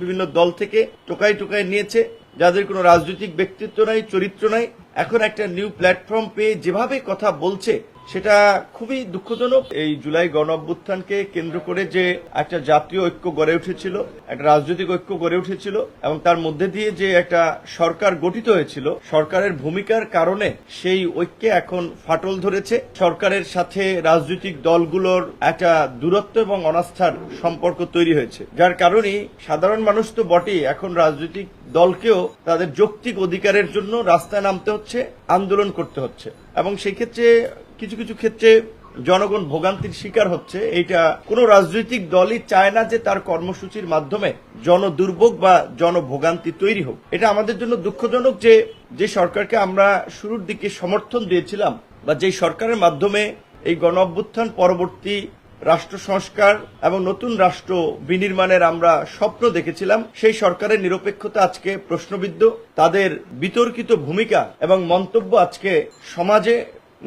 বিভিন্ন দল থেকে টোকাই টোকাই নিয়েছে, যাদের কোনো রাজনৈতিক ব্যক্তিত্ব নাই, চরিত্র নাই। এখন একটা নিউ প্ল্যাটফর্ম পেয়ে যেভাবে কথা বলছে সেটা খুবই দুঃখজনক। এই জুলাই গণ অভ্যুত্থানকে কেন্দ্র করে যে একটা জাতীয় ঐক্য গড়ে উঠেছিল, একটা রাজনৈতিক ঐক্য গড়ে উঠেছিল এবং তার মধ্যে দিয়ে যে একটা সরকার গঠিত হয়েছিল, সরকারের ভূমিকার কারণে সেই ঐক্যে এখন ফাটল ধরেছে। সরকারের সাথে রাজনৈতিক দলগুলোর একটা দূরত্ব এবং অনাস্থার সম্পর্ক তৈরি হয়েছে, যার কারণে সাধারণ মানুষ তো বটেই, এখন রাজনৈতিক দলকেও তাদের যৌক্তিক অধিকারের জন্য রাস্তায় নামতে হচ্ছে, আন্দোলন করতে হচ্ছে এবং সেই ক্ষেত্রে কিছু কিছু ক্ষেত্রে জনগণ ভোগান্তির শিকার হচ্ছে। এইটা কোনো রাজনৈতিক দলই চায় না যে তার কর্মসূচির মাধ্যমে জনদুর্ভোগ বা জনভোগান্তি তৈরি হোক। এটা আমাদের জন্য দুঃখজনক যে সরকারকে আমরা শুরুর দিকে সমর্থন দিয়েছিলাম বা যেই সরকারের মাধ্যমে এই গণ অভ্যুত্থান পরবর্তী রাষ্ট্র সংস্কার এবং নতুন রাষ্ট্র বিনির্মাণের আমরা স্বপ্ন দেখেছিলাম, সেই সরকারের নিরপেক্ষতা আজকে প্রশ্নবিদ্ধ। তাদের বিতর্কিত ভূমিকা এবং মন্তব্য আজকে সমাজে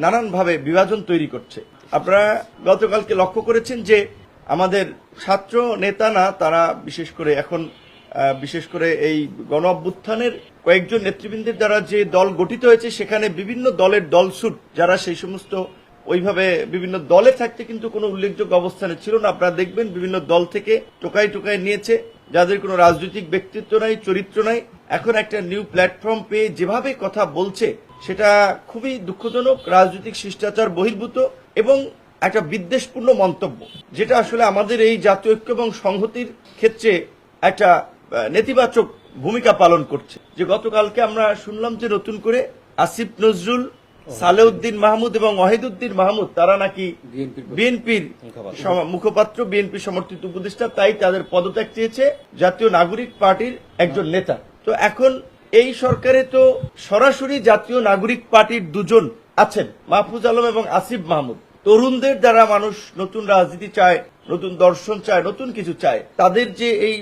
নানানভাবে বিভাজন তৈরি করছে। আপনারা গতকালকে লক্ষ্য করেছেন যে আমাদের ছাত্র নেতা না, তারা বিশেষ করে এই গণ অভ্যুত্থানের কয়েকজন নেতৃবৃন্দের দ্বারা যে দল গঠিত হয়েছে, সেখানে বিভিন্ন দলের দলছুট যারা সেই সমস্ত ওইভাবে বিভিন্ন দলে থাকতে কিন্তু কোনো উল্লেখযোগ্য অবস্থানে ছিল না। আপনারা দেখবেন বিভিন্ন দল থেকে টোকাই টোকাই নিয়েছে, যাদের কোনো রাজনৈতিক ব্যক্তিত্ব নাই, চরিত্র নাই। এখন একটা নিউ প্ল্যাটফর্ম পেয়ে যেভাবে কথা বলছে সেটা খুবই দুঃখজনক, রাজনৈতিক শিষ্টাচার বহির্ভূত এবং একটা বিদ্বেষপূর্ণ মন্তব্য, যেটা আসলে আমাদের এই জাতীয় ঐক্য এবং সংহতির ক্ষেত্রে একটা নেতিবাচক ভূমিকা পালন করছে। যে গতকালকে আমরা শুনলাম যে নতুন করে আসিফ নজরুল, সালেউদ্দিন মাহমুদ এবং ওয়াহিদুদ্দিন মাহমুদ তারা নাকি বিএনপির মুখপাত্র, বিএনপি সমর্থিত উপদেষ্টা, তাই তাদের পদত্যাগ চেয়েছে জাতীয় নাগরিক পার্টির একজন নেতা। তো এখন এই সরকারে তো সরাসরি জাতীয় নাগরিক পার্টির দুজন আছেন, মাহফুজ আলম এবং আসিফ মাহমুদ। তরুণদের দ্বারা মানুষ নতুন রাজনীতি চায়, নতুন দর্শন চায়, নতুন কিছু চায়। তাদের যে এই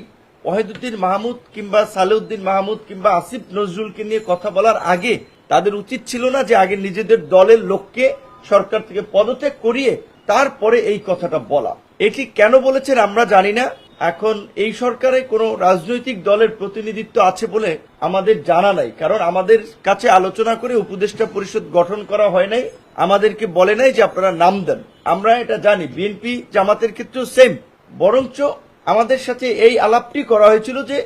ওয়াহিদুদ্দিন মাহমুদ কিংবা সালেউদ্দিন মাহমুদ কিংবা আসিফ নজরুলকে নিয়ে কথা বলার আগে তাদের উচিত ছিল না যে আগে নিজেদের দলের লোককে সরকার থেকে পদত্যাগ করিয়ে তারপরে এই কথাটা বলা। এটি কেন বলেছেন আমরা জানি না। এখন এই সরকারে কোনো রাজনৈতিক দলের প্রতিনিধিত্ব আছে বলে আমাদের জানা নাই, কারণ আমাদের কাছে আলোচনা করে উপদেষ্টা পরিষদ গঠন করা হয় নাই, আমাদেরকে বলে নাই যে আপনারা নাম দেন। আমরা এটা জানি, বিএনপি জামাতের ক্ষেত্রেও সেম। বরঞ্চ আমাদের সাথে এই আলাপটি করা হয়েছিল যে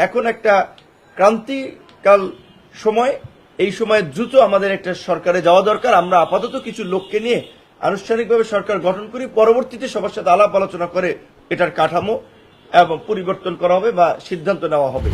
এখন একটা ক্রান্তিকাল সময়, এই সময় দ্রুত আমাদের একটা সরকারে যাওয়া দরকার। আমরা আপাতত কিছু লোককে নিয়ে আনুষ্ঠানিকভাবে সরকার গঠন করি, পরবর্তীতে সবার সাথে আলাপ আলোচনা করে এটার কাঠামো এবং পরিবর্তন করা হবে বা সিদ্ধান্ত নেওয়া হবে।